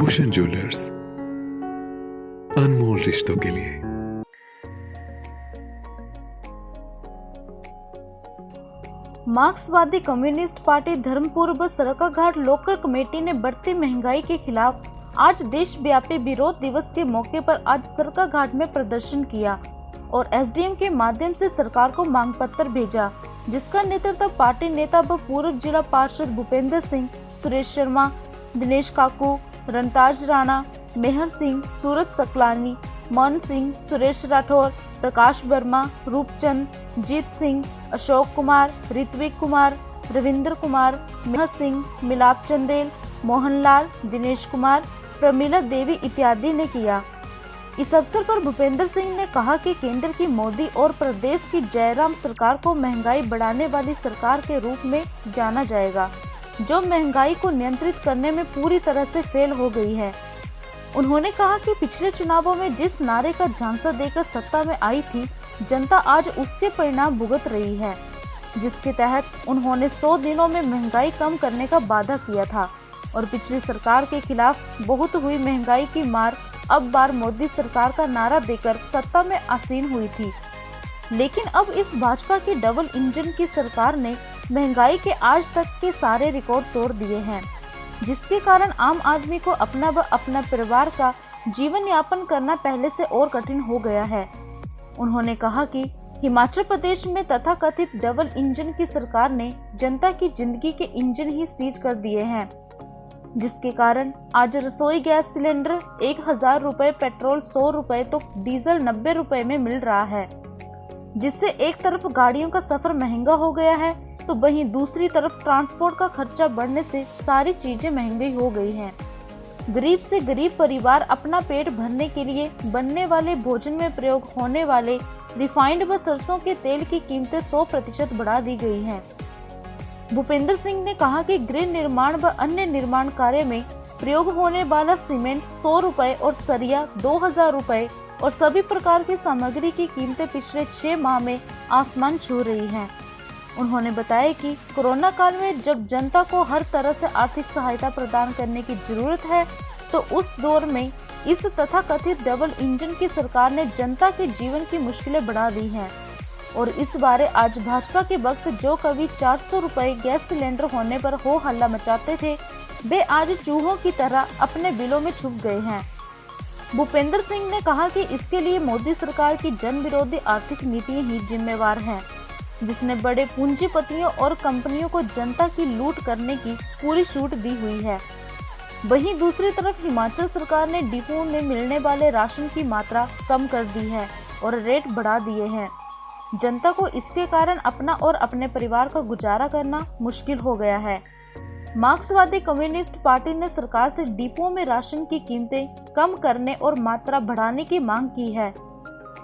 Bhushan jewellers, अनमोल रिश्तों के लिए। मार्क्सवादी कम्युनिस्ट पार्टी धर्मपुर व सरकाघाट लोकल कमेटी ने बढ़ती महंगाई के खिलाफ आज देशव्यापी विरोध दिवस के मौके पर आज सरकाघाट में प्रदर्शन किया और एसडीएम के माध्यम से सरकार को मांग पत्र भेजा, जिसका नेतृत्व पार्टी नेता व पूर्व जिला पार्षद भूपेंद्र सिंह, सुरेश शर्मा, दिनेश काकू, रणताज राणा, मेहर सिंह, सूरज सकलानी, मोहन सिंह, सुरेश राठौर, प्रकाश वर्मा, रूपचंद, जीत सिंह, अशोक कुमार, ऋत्विक कुमार, रविंद्र कुमार, मेहर सिंह, मिलाप चंदेल, मोहनलाल, दिनेश कुमार, प्रमिला देवी इत्यादि ने किया। इस अवसर पर भूपेंद्र सिंह ने कहा कि केंद्र की मोदी और प्रदेश की जयराम सरकार को महंगाई बढ़ाने वाली सरकार के रूप में जाना जाएगा, जो महंगाई को नियंत्रित करने में पूरी तरह से फेल हो गई है। उन्होंने कहा कि पिछले चुनावों में जिस नारे का झांसा देकर सत्ता में आई थी, जनता आज उसके परिणाम भुगत रही है, जिसके तहत उन्होंने 100 दिनों में महंगाई कम करने का वादा किया था और पिछली सरकार के खिलाफ बहुत हुई महंगाई की मार अब बार मोदी सरकार का नारा देकर सत्ता में आसीन हुई थी। लेकिन अब इस भाजपा की डबल इंजन की सरकार ने महंगाई के आज तक के सारे रिकॉर्ड तोड़ दिए हैं, जिसके कारण आम आदमी को अपना व अपना परिवार का जीवन यापन करना पहले से और कठिन हो गया है। उन्होंने कहा कि हिमाचल प्रदेश में तथाकथित डबल इंजन की सरकार ने जनता की जिंदगी के इंजन ही सीज कर दिए हैं, जिसके कारण आज रसोई गैस सिलेंडर 1000 रुपए, पेट्रोल 100 रुपए तो डीजल 90 रुपए में मिल रहा है, जिससे एक तरफ गाड़ियों का सफर महंगा हो गया है तो वहीं दूसरी तरफ ट्रांसपोर्ट का खर्चा बढ़ने से सारी चीजें महंगी हो गई हैं। गरीब से गरीब परिवार अपना पेट भरने के लिए बनने वाले भोजन में प्रयोग होने वाले रिफाइंड व सरसों के तेल की कीमतें 100% बढ़ा दी गई हैं। भूपेंद्र सिंह ने कहा कि गृह निर्माण व अन्य निर्माण कार्य में प्रयोग होने वाला सीमेंट 100 रुपए और सरिया 2000 रुपए और सभी प्रकार की सामग्री की कीमतें पिछले 6 माह में आसमान छू रही हैं। उन्होंने बताया कि कोरोना काल में जब जनता को हर तरह से आर्थिक सहायता प्रदान करने की जरूरत है, तो उस दौर में इस तथाकथित डबल इंजन की सरकार ने जनता के जीवन की मुश्किलें बढ़ा दी हैं और इस बारे आज भाजपा के वक्त जो कभी 400 रुपए गैस सिलेंडर होने पर हो हल्ला मचाते थे, वे आज चूहों की तरह अपने बिलों में छुप गए हैं। भूपेंद्र सिंह ने कहा कि इसके लिए मोदी सरकार की जन विरोधी आर्थिक नीतियां ही जिम्मेवार हैं, जिसने बड़े पूंजीपतियों और कंपनियों को जनता की लूट करने की पूरी छूट दी हुई है। वहीं दूसरी तरफ हिमाचल सरकार ने डिपुओं में मिलने वाले राशन की मात्रा कम कर दी है और रेट बढ़ा दिए हैं। जनता को इसके कारण अपना और अपने परिवार का गुजारा करना मुश्किल हो गया है। मार्क्सवादी कम्युनिस्ट पार्टी ने सरकार से डिपुओं में राशन की कीमतें कम करने और मात्रा बढ़ाने की मांग की है।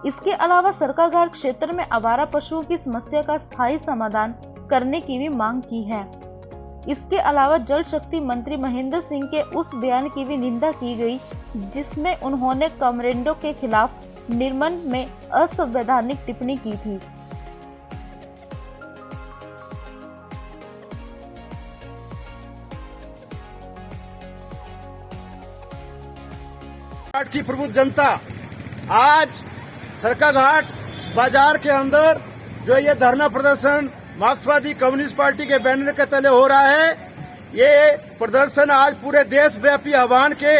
इसके अलावा सरकाघाट क्षेत्र में आवारा पशुओं की समस्या का स्थायी समाधान करने की भी मांग की है। इसके अलावा जल शक्ति मंत्री महेंद्र सिंह के उस बयान की भी निंदा की गई, जिसमें उन्होंने कमरेंडो के खिलाफ निर्मन में असंवैधानिक टिप्पणी की थी। की प्रबुद्ध जनता आज सरकाघाट बाजार के अंदर जो ये धरना प्रदर्शन मार्क्सवादी कम्युनिस्ट पार्टी के बैनर के तले हो रहा है, ये प्रदर्शन आज पूरे देशव्यापी आह्वान के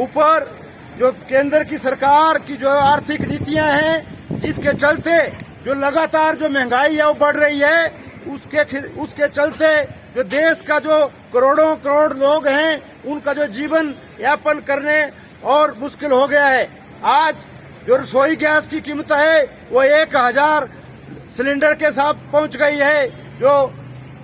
ऊपर जो केंद्र की सरकार की जो आर्थिक नीतियां हैं, जिसके चलते जो लगातार जो महंगाई है वो बढ़ रही है, उसके चलते जो देश का जो करोड़ों करोड़ लोग हैं, उनका जो जीवन यापन करने और मुश्किल हो गया है। आज जो रसोई गैस की कीमत है वो 1000 सिलेंडर के साथ पहुंच गई है। जो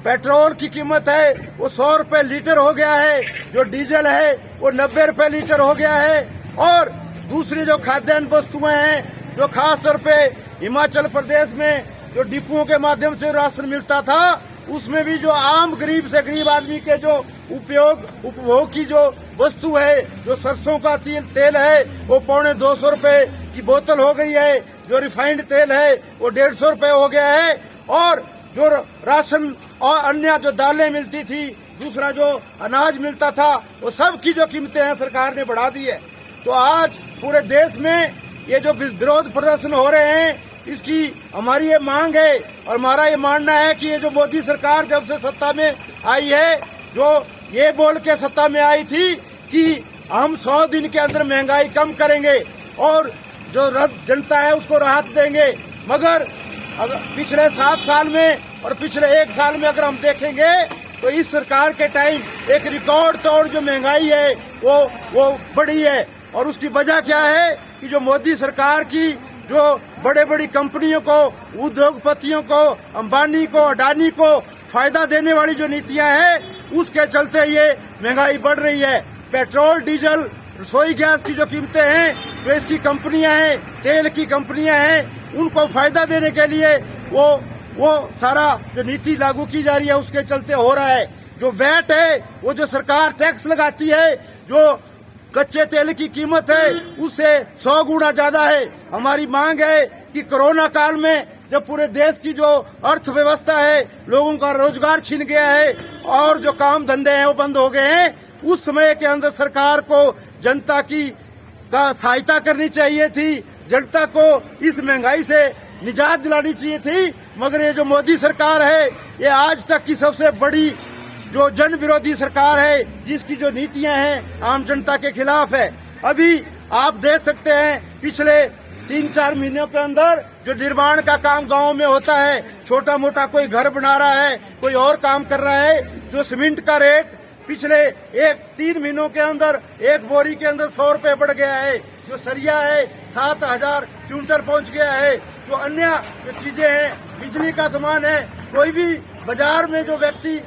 पेट्रोल की कीमत है वो 100 रुपए लीटर हो गया है। जो डीजल है वो 90 रुपए लीटर हो गया है। और दूसरी जो खाद्यान्न वस्तुएं हैं, जो खास तौर पे हिमाचल प्रदेश में जो डिपुओं के माध्यम से राशन मिलता था, उसमें भी जो आम गरीब से गरीब आदमी के जो उपभोग की जो वस्तु है, जो सरसों का तेल है वो 250 रुपए की बोतल हो गई है। जो रिफाइंड तेल है वो 150 रुपए हो गया है। और जो राशन और अन्य जो दालें मिलती थी, दूसरा जो अनाज मिलता था, वो सब की जो कीमतें हैं सरकार ने बढ़ा दी है। तो आज पूरे देश में ये जो विरोध प्रदर्शन हो रहे हैं, इसकी हमारी ये मांग है और हमारा ये मानना है कि ये जो मोदी सरकार जब से सत्ता में आई है, जो ये बोल के सत्ता में आई थी कि हम 100 दिन के अंदर महंगाई कम करेंगे और जो जनता है उसको राहत देंगे, मगर अगर पिछले 7 साल में और पिछले 1 साल में अगर हम देखेंगे तो इस सरकार के टाइम एक रिकॉर्ड तोड़ जो महंगाई है वो बढ़ी है। और उसकी वजह क्या है कि जो मोदी सरकार की जो बड़े बड़ी कंपनियों को, उद्योगपतियों को, अंबानी को, अडानी को फायदा देने वाली जो नीतियां हैं, उसके चलते ये महंगाई बढ़ रही है। पेट्रोल, डीजल, रसोई गैस की जो कीमतें हैं, जो इसकी कंपनियां हैं, तेल की कंपनियां हैं, उनको फायदा देने के लिए वो सारा जो नीति लागू की जा रही है उसके चलते हो रहा है। जो वैट है, वो जो सरकार टैक्स लगाती है, जो कच्चे तेल की कीमत है उससे 100 गुना ज्यादा है। हमारी मांग है कि कोरोना काल में जब पूरे देश की जो अर्थव्यवस्था है, लोगों का रोजगार छीन गया है और जो काम धंधे हैं वो बंद हो गए हैं, उस समय के अंदर सरकार को जनता की सहायता करनी चाहिए थी, जनता को इस महंगाई से निजात दिलानी चाहिए थी। मगर ये जो मोदी सरकार है, ये आज तक की सबसे बड़ी जो जन विरोधी सरकार है, जिसकी जो नीतियां हैं आम जनता के खिलाफ है। अभी आप देख सकते हैं पिछले 3-4 महीनों के अंदर जो निर्माण का काम गांव में होता है, छोटा मोटा कोई घर बना रहा है, कोई और काम कर रहा है, जो सीमेंट का रेट पिछले 3 महीनों के अंदर एक बोरी के अंदर 100 रुपए बढ़ गया है। जो सरिया है 7,000 क्विंटल पहुंच गया है। जो अन्य जो चीजें हैं, बिजली का सामान है, कोई भी बाजार में जो व्यक्ति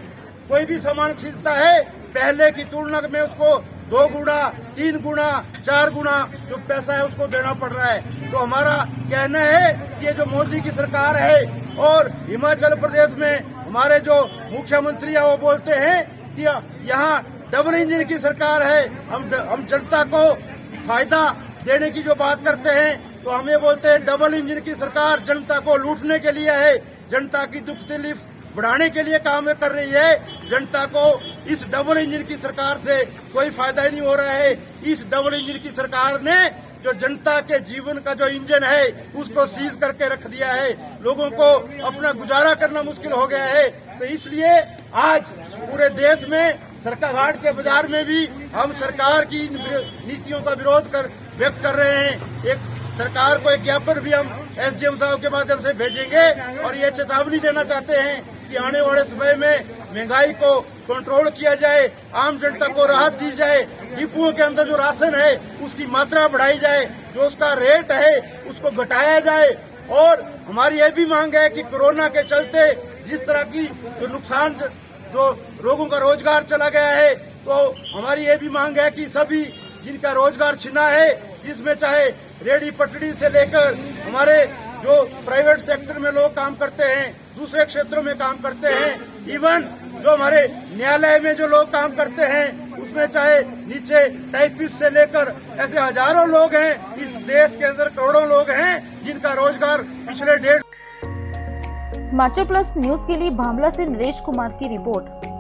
कोई भी सामान खरीदता है, पहले की तुलना में उसको 2 गुना, 3 गुना, 4 गुना जो पैसा है उसको देना पड़ रहा है। तो हमारा कहना है कि ये जो मोदी की सरकार है और हिमाचल प्रदेश में हमारे जो मुख्यमंत्री है वो बोलते हैं कि यहाँ डबल इंजन की सरकार है, हम जनता को फायदा देने की जो बात करते हैं, तो हम ये बोलते हैं डबल इंजन की सरकार जनता को लूटने के लिए है, जनता की दुख तकलीफ बढ़ाने के लिए काम कर रही है। जनता को इस डबल इंजन की सरकार से कोई फायदा ही नहीं हो रहा है। इस डबल इंजन की सरकार ने जो जनता के जीवन का जो इंजन है उसको सीज करके रख दिया है। लोगों को अपना गुजारा करना मुश्किल हो गया है। तो इसलिए आज पूरे देश में सरकाघाट के बाजार में भी हम सरकार की नीतियों का विरोध व्यक्त कर रहे हैं। एक सरकार को एक ज्ञापन भी हम एसडीएम साहब के माध्यम से भेजेंगे और ये चेतावनी देना चाहते हैं कि आने वाले समय में महंगाई को कंट्रोल किया जाए, आम जनता को राहत दी जाए, डिपुओं के अंदर जो राशन है उसकी मात्रा बढ़ाई जाए, जो उसका रेट है उसको घटाया जाए। और हमारी ये भी मांग है कि कोरोना के चलते जिस तरह की जो नुकसान, जो लोगों का रोजगार चला गया है, तो हमारी ये भी मांग है कि सभी जिनका रोजगार छिना है, जिसमें चाहे रेहड़ी पटड़ी से लेकर हमारे जो प्राइवेट सेक्टर में लोग काम करते हैं, दूसरे क्षेत्रों में काम करते हैं, इवन जो हमारे न्यायालय में जो लोग काम करते हैं, उसमें चाहे नीचे टाइपिस्ट से लेकर ऐसे हजारों लोग हैं। इस देश के अंदर करोड़ों लोग हैं जिनका रोजगार पिछले 1.5। हिमाचल प्लस न्यूज के लिए भामला से नरेश कुमार की रिपोर्ट।